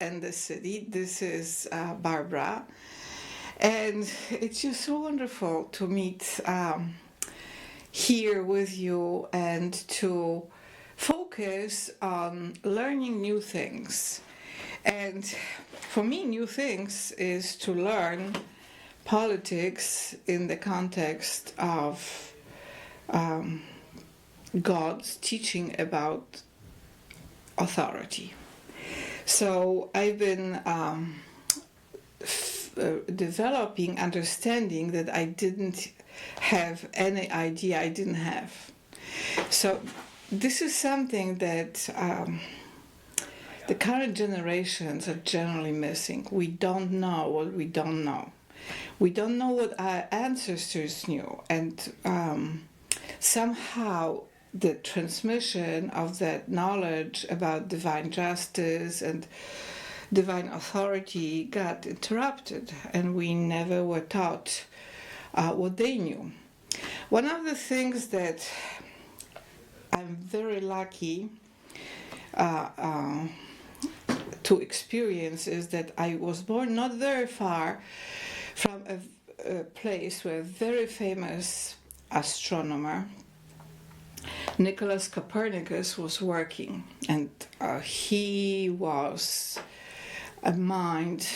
and the city. This is Barbara. And it's just so wonderful to meet here with you and to focus on learning new things. And for me, new things is to learn politics in the context of God's teaching about authority. So I've been developing understanding that I didn't have any idea I didn't have. So this is something that the current generations are generally missing. We don't know what we don't know. We don't know what our ancestors knew, and somehow the transmission of that knowledge about divine justice and divine authority got interrupted, and we never were taught what they knew. One of the things that I'm very lucky to experience is that I was born not very far from a place where a very famous astronomer, Nicholas Copernicus, was working, and he was a mind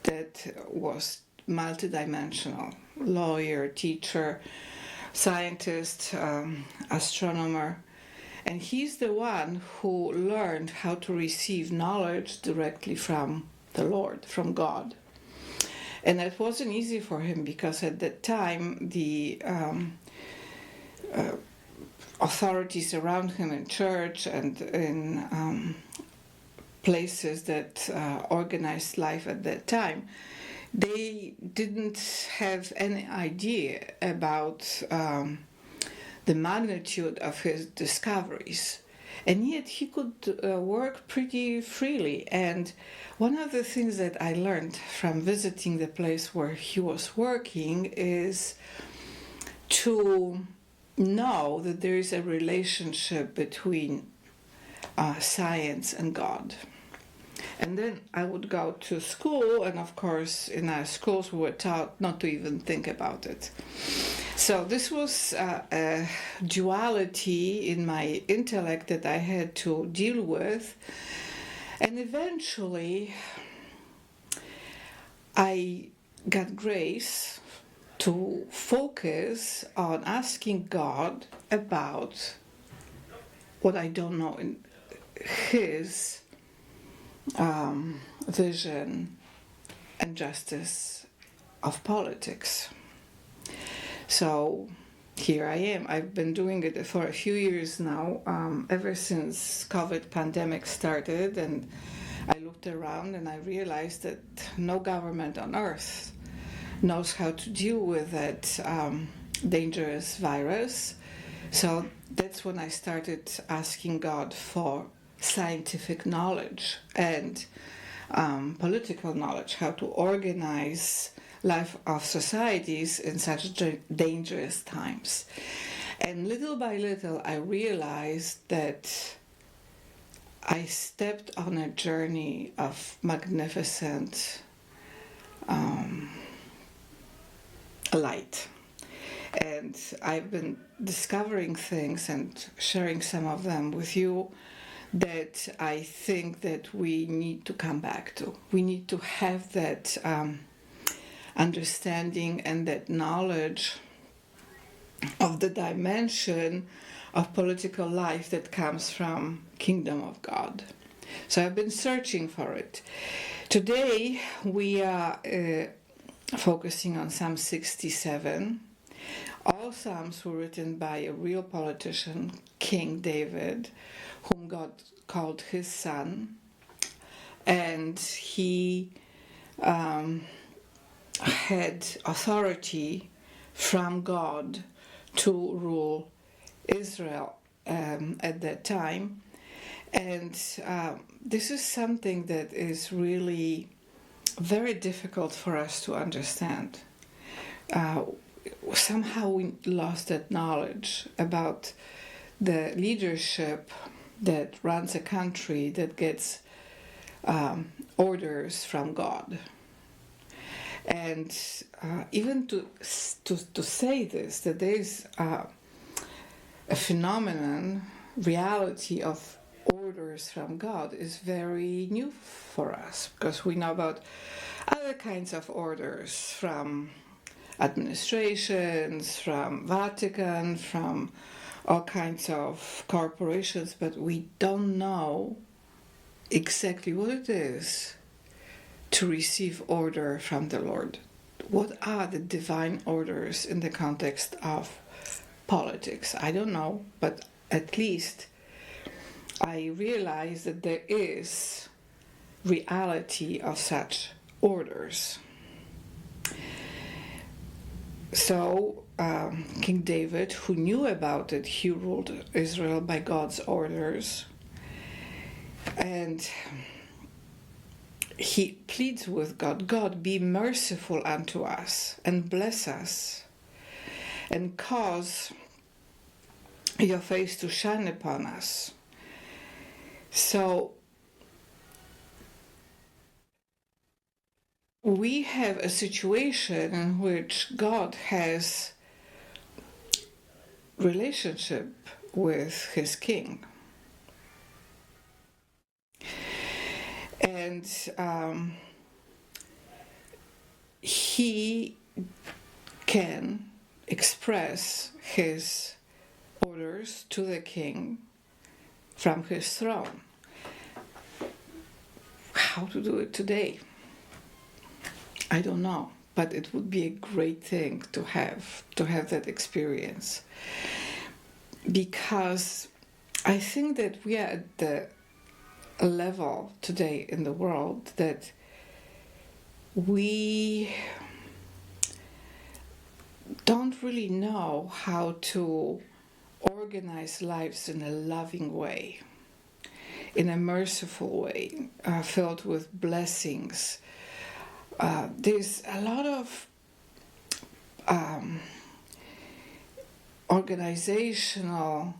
that was multidimensional: lawyer, teacher, scientist, astronomer. And he's the one who learned how to receive knowledge directly from the Lord, from God. And that wasn't easy for him, because at that time the authorities around him in church and in places that organized life at that time, they didn't have any idea about the magnitude of his discoveries. And yet he could work pretty freely. And one of the things that I learned from visiting the place where he was working is to know that there is a relationship between science and God. And then I would go to school, and of course in our schools we were taught not to even think about it. So this was a duality in my intellect that I had to deal with. And eventually I got grace to focus on asking God about what I don't know in His vision and justice of politics. So here I am. I've been doing it for a few years now, ever since COVID pandemic started, and I looked around and I realized that no government on earth knows how to deal with that dangerous virus. So that's when I started asking God for scientific knowledge and political knowledge, how to organize life of societies in such dangerous times. And little by little I realized that I stepped on a journey of magnificent light. And I've been discovering things and sharing some of them with you that I think that we need to come back to. We need to have that understanding and that knowledge of the dimension of political life that comes from Kingdom of God. So I've been searching for it. Today we are focusing on Psalm 67. All Psalms were written by a real politician, King David, whom God called his son, and he had authority from God to rule Israel at that time. And this is something that is really very difficult for us to understand. Somehow we lost that knowledge about the leadership that runs a country, that gets orders from God. And even to say this, that there is a phenomenon, reality of orders from God is very new for us, because we know about other kinds of orders from administrations, from Vatican, from all kinds of corporations, but we don't know exactly what it is to receive order from the Lord. What are the divine orders in the context of politics? I don't know, but at least I realize that there is reality of such orders. So King David, who knew about it, he ruled Israel by God's orders, and he pleads with God, God, be merciful unto us and bless us and cause your face to shine upon us. So we have a situation in which God has relationship with his king. And he can express his orders to the king from his throne. How to do it today? I don't know, but it would be a great thing to have that experience, because I think that we are at the level today in the world that we don't really know how to organize lives in a loving way, in a merciful way, filled with blessings. There's a lot of organizational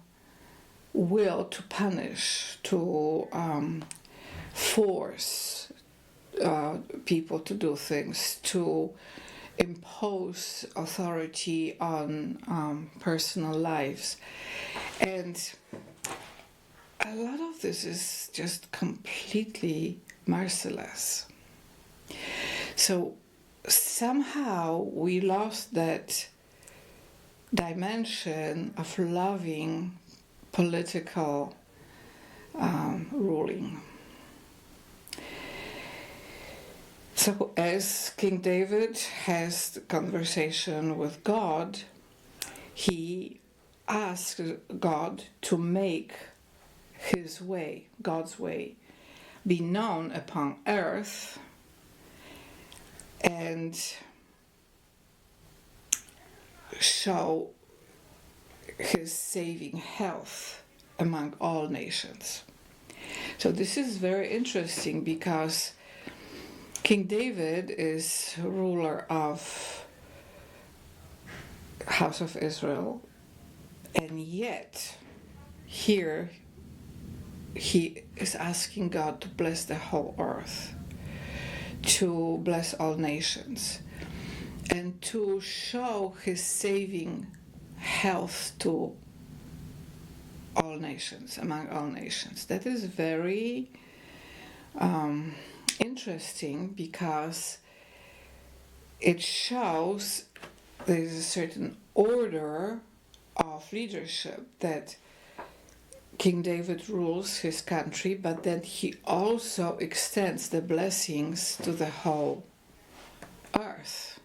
will to punish, to force people to do things, to impose authority on personal lives. And a lot of this is just completely merciless. So somehow we lost that dimension of loving political ruling. So as King David has the conversation with God, he asks God to make his way, God's way, be known upon earth, and show his saving health among all nations. So this is very interesting, because King David is ruler of House of Israel, and yet here he is asking God to bless the whole earth, to bless all nations, and to show his saving health to all nations, among all nations. That is very interesting, because it shows there is a certain order of leadership, that King David rules his country, but then he also extends the blessings to the whole earth.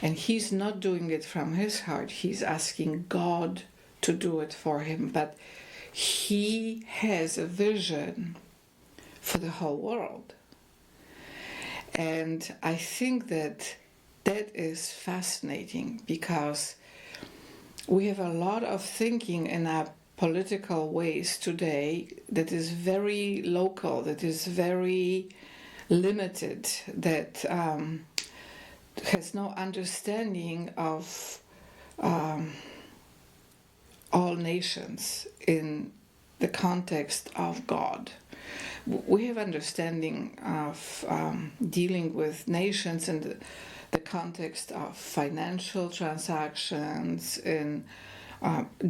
And he's not doing it from his heart, he's asking God to do it for him, but he has a vision for the whole world. And I think that that is fascinating, because we have a lot of thinking in our political ways today that is very local, that is very limited, that has no understanding of all nations in the context of God. we have understanding of dealing with nations in the context of financial transactions, in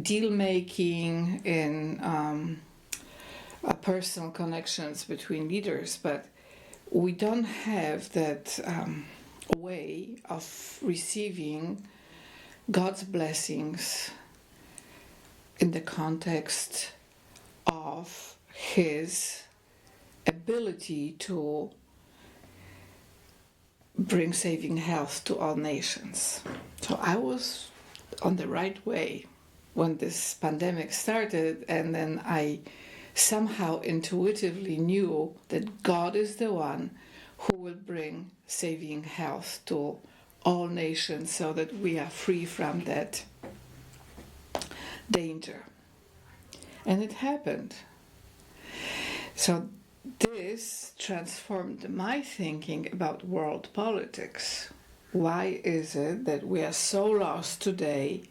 deal making, in personal connections between leaders, but we don't have that way of receiving God's blessings in the context of His ability to bring saving health to all nations. So I was on the right way when this pandemic started, and then I somehow intuitively knew that God is the one who will bring saving health to all nations so that we are free from that danger. And it happened. So this transformed my thinking about world politics. Why is it that we are so lost today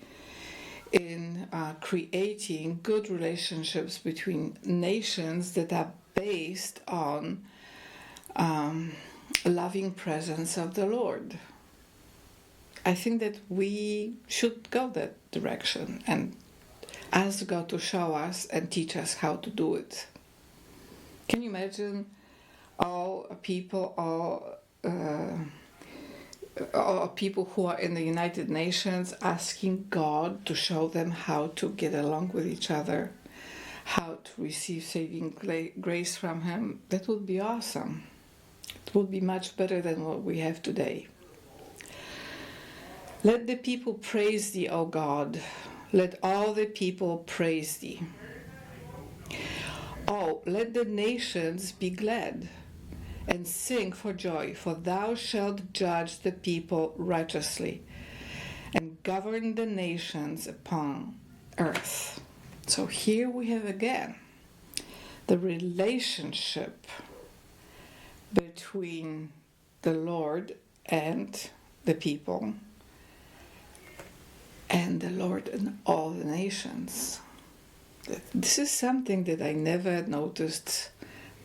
in creating good relationships between nations that are based on loving presence of the Lord? I think that we should go that direction and ask God to show us and teach us how to do it. Can you imagine all people who are in the United Nations asking God to show them how to get along with each other, how to receive saving grace from Him? That would be awesome. It would be much better than what we have today. Let the people praise Thee, O God. Let all the people praise Thee. Oh, let the nations be glad and sing for joy, for Thou shalt judge the people righteously and govern the nations upon earth. So here we have again the relationship between the Lord and the people, and the Lord and all the nations. This is something that I never noticed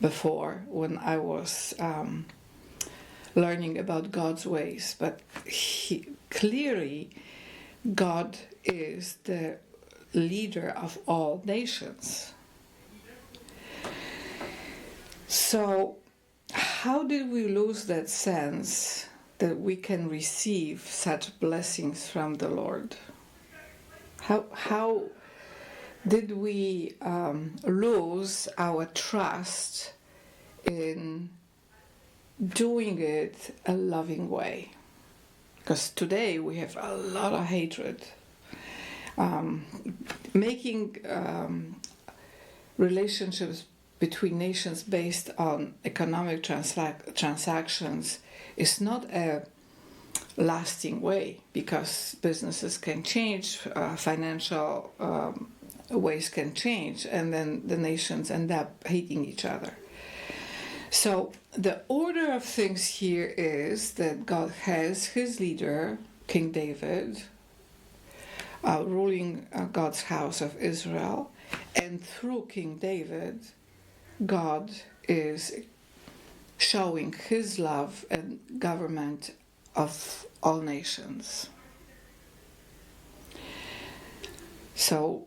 before when I was learning about God's ways, but clearly God is the leader of all nations. So how did we lose that sense that we can receive such blessings from the Lord? How did we lose our trust in doing it a loving way? Because today we have a lot of hatred. Making relationships between nations based on economic transactions is not a lasting way, because businesses can change, financial ways can change, and then the nations end up hating each other. So the order of things here is that God has His leader, King David, ruling God's house of Israel, and through King David, God is showing His love and government of all nations. So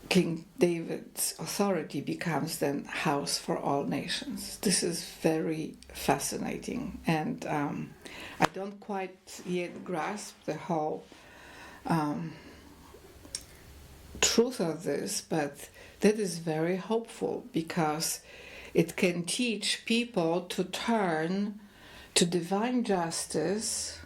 King David's authority becomes then house for all nations. This is very fascinating, and I don't quite yet grasp the whole truth of this, but that is very hopeful, because it can teach people to turn to divine justice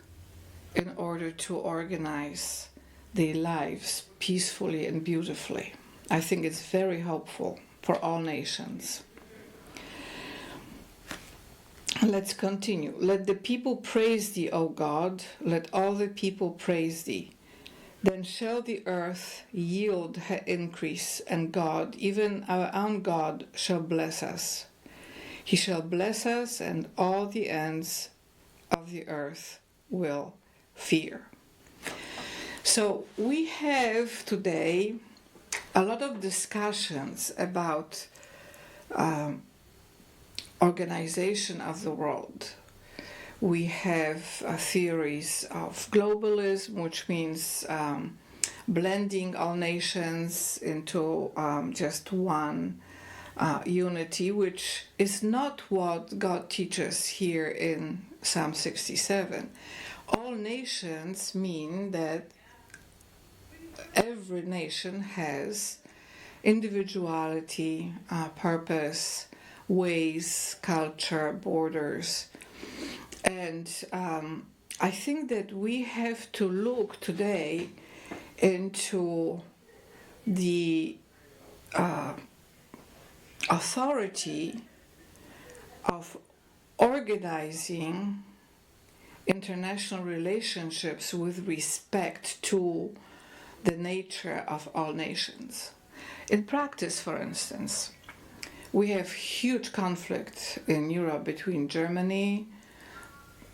in order to organize their lives peacefully and beautifully. I think it's very hopeful for all nations. Let's continue. Let the people praise Thee, O God. Let all the people praise Thee. Then shall the earth yield her increase, and God, even our own God, shall bless us. He shall bless us, and all the ends of the earth will fear. So we have today a lot of discussions about organization of the world. We have theories of globalism, which means blending all nations into just one unity, which is not what God teaches here in Psalm 67. All nations mean that every nation has individuality, purpose, ways, culture, borders. And I think that we have to look today into the authority of organizing international relationships with respect to the nature of all nations. In practice, for instance, we have huge conflict in Europe between Germany,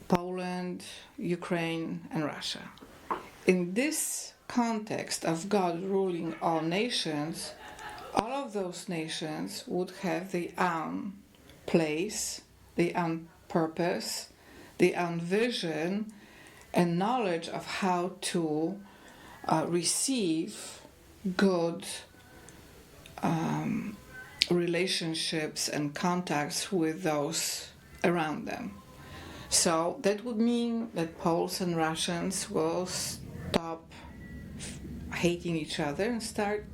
Poland, Ukraine, and Russia. In this context of God ruling all nations, all of those nations would have their own place, their own purpose, their own vision, and knowledge of how to receive good relationships and contacts with those around them. So that would mean that Poles and Russians will stop hating each other and start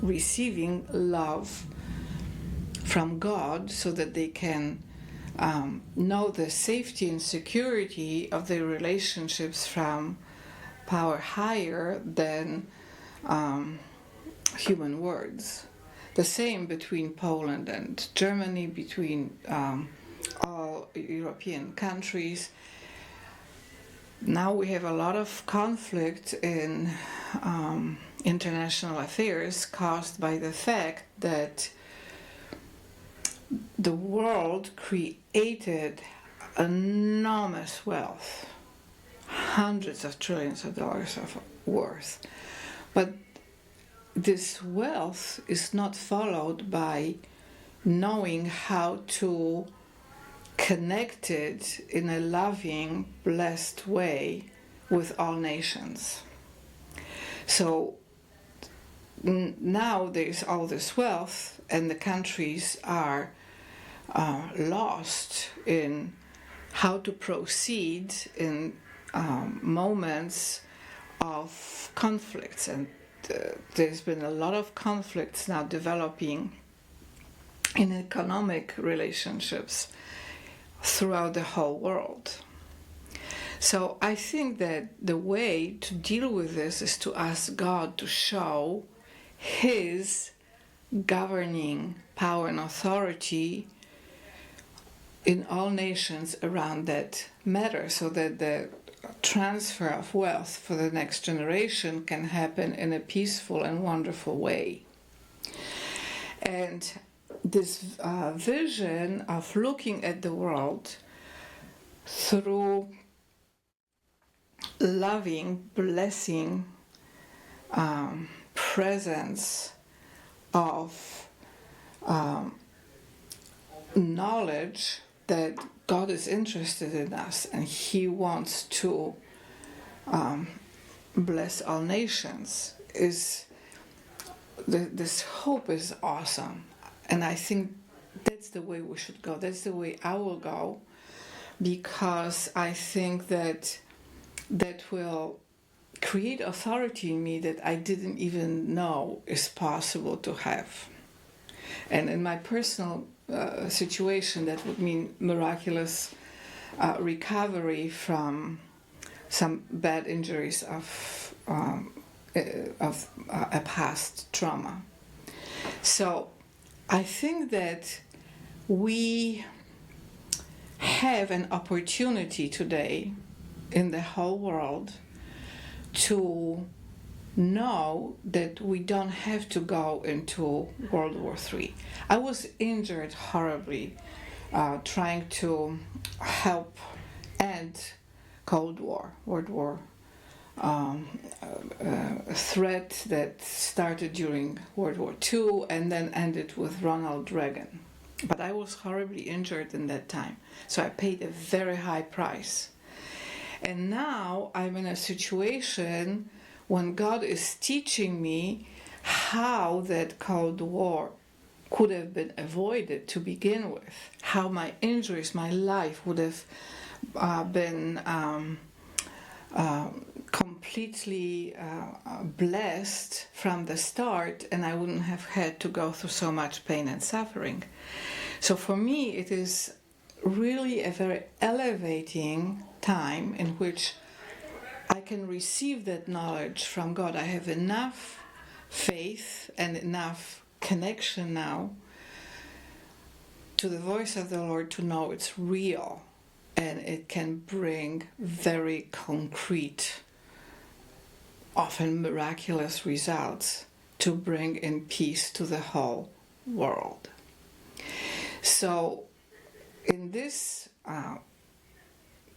receiving love from God so that they can know the safety and security of their relationships from power higher than human words. The same between Poland and Germany, between all European countries. Now we have a lot of conflict in international affairs caused by the fact that the world created enormous wealth, hundreds of trillions of dollars of worth. But this wealth is not followed by knowing how to connect it in a loving, blessed way with all nations. So now there's all this wealth, and the countries are lost in how to proceed in moments of conflicts. And there's been a lot of conflicts now developing in economic relationships throughout the whole world. So I think that the way to deal with this is to ask God to show His governing power and authority in all nations around that matter, so that the transfer of wealth for the next generation can happen in a peaceful and wonderful way. And this vision of looking at the world through loving, blessing presence of knowledge that God is interested in us and He wants to bless all nations, is this hope is awesome. And I think that's the way we should go. That's the way I will go, because I think that will create authority in me that I didn't even know is possible to have. And in my personal situation, that would mean miraculous recovery from some bad injuries of a past trauma. So I think that we have an opportunity today in the whole world to know that we don't have to go into World War III. I was injured horribly trying to help end Cold War, World War threat that started during World War II and then ended with Ronald Reagan. But I was horribly injured in that time, so I paid a very high price. And now I'm in a situation when God is teaching me how that Cold War could have been avoided to begin with, how my injuries, my life would have been completely blessed from the start, and I wouldn't have had to go through so much pain and suffering. So for me, it is really a very elevating time in which I can receive that knowledge from God. I have enough faith and enough connection now to the voice of the Lord to know it's real, and it can bring very concrete, often miraculous results to bring in peace to the whole world. So in this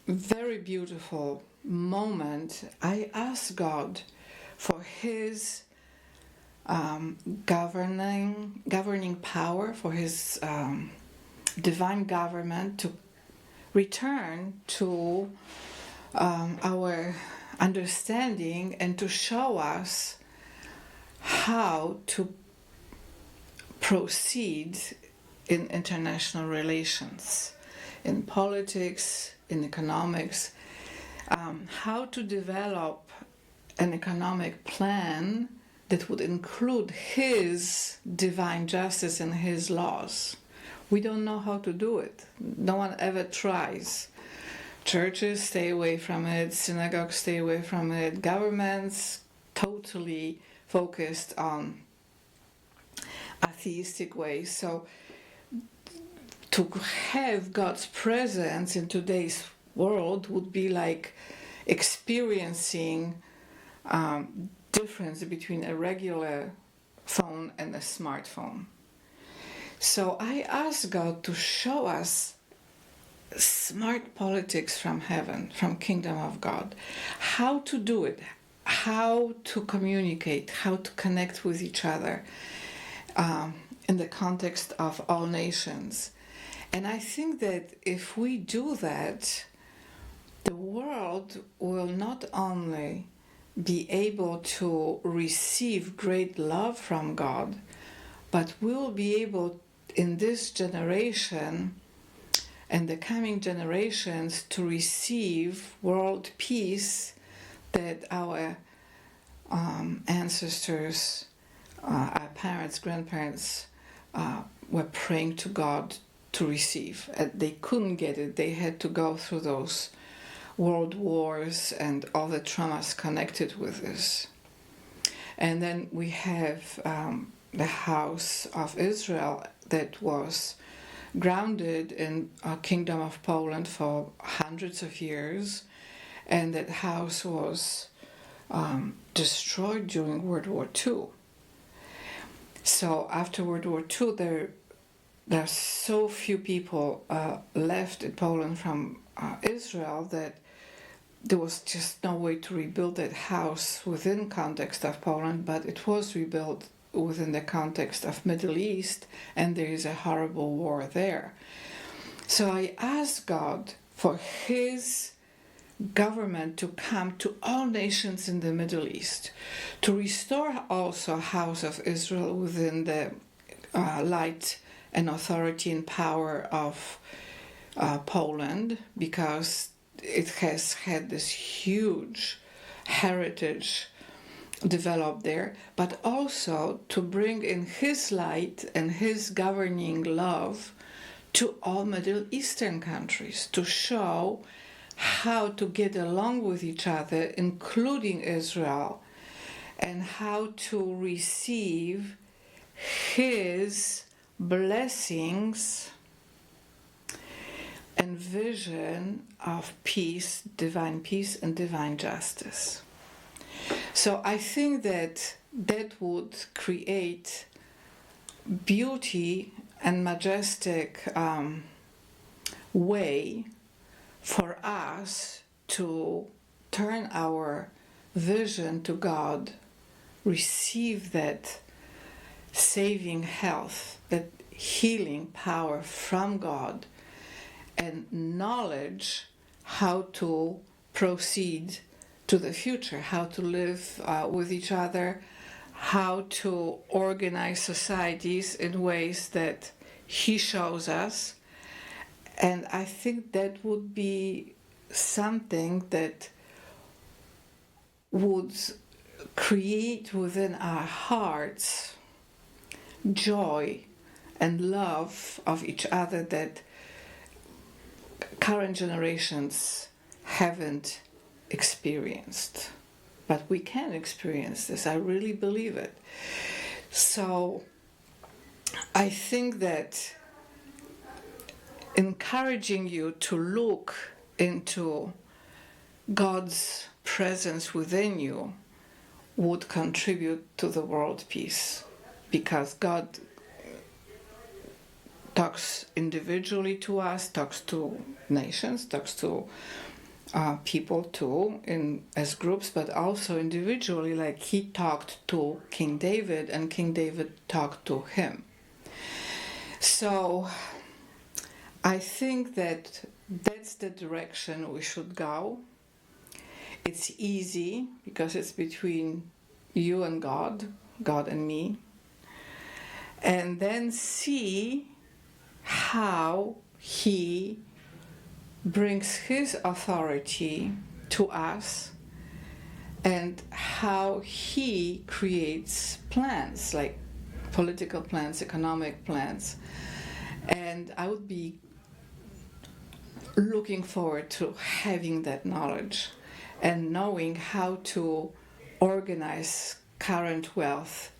very beautiful moment, I ask God for His governing power, for His divine government to return to our understanding and to show us how to proceed in international relations, in politics, in economics, how to develop an economic plan that would include His divine justice and His laws. We don't know how to do it. No one ever tries. Churches stay away from it, synagogues stay away from it, governments totally focused on atheistic ways. So to have God's presence in today's world would be like experiencing difference between a regular phone and a smartphone. So I ask God to show us smart politics from heaven, from Kingdom of God, how to do it, how to communicate, how to connect with each other in the context of all nations. And I think that if we do that, the world will not only be able to receive great love from God, but we will be able in this generation and the coming generations to receive world peace that our ancestors, our parents, grandparents were praying to God to receive. They couldn't get it. They had to go through those world wars and all the traumas connected with this. And then we have the House of Israel that was grounded in a Kingdom of Poland for hundreds of years, and that house was destroyed during World War II. So after World War II, there are so few people left in Poland from Israel that there was just no way to rebuild that house within context of Poland, but it was rebuilt within the context of Middle East, and there is a horrible war there. So I asked God for His government to come to all nations in the Middle East, to restore also House of Israel within the light and authority and power of Poland, because it has had this huge heritage developed there, but also to bring in His light and His governing love to all Middle Eastern countries, to show how to get along with each other, including Israel, and how to receive His blessings and vision of peace, divine peace and divine justice. So I think that would create beauty and majestic way for us to turn our vision to God, receive that saving health, that healing power from God, and knowledge how to proceed to the future, how to live with each other, how to organize societies in ways that He shows us. And I think that would be something that would create within our hearts joy and love of each other that current generations haven't experienced. But we can experience this. I really believe it. So I think that encouraging you to look into God's presence within you would contribute to the world peace, because God talks individually to us, talks to nations, talks to people too, as groups, but also individually, like He talked to King David and King David talked to Him. So I think that that's the direction we should go. It's easy because it's between you and God, God and me. And then see how He brings His authority to us and how He creates plans, like political plans, economic plans. And I would be looking forward to having that knowledge and knowing how to organize current wealth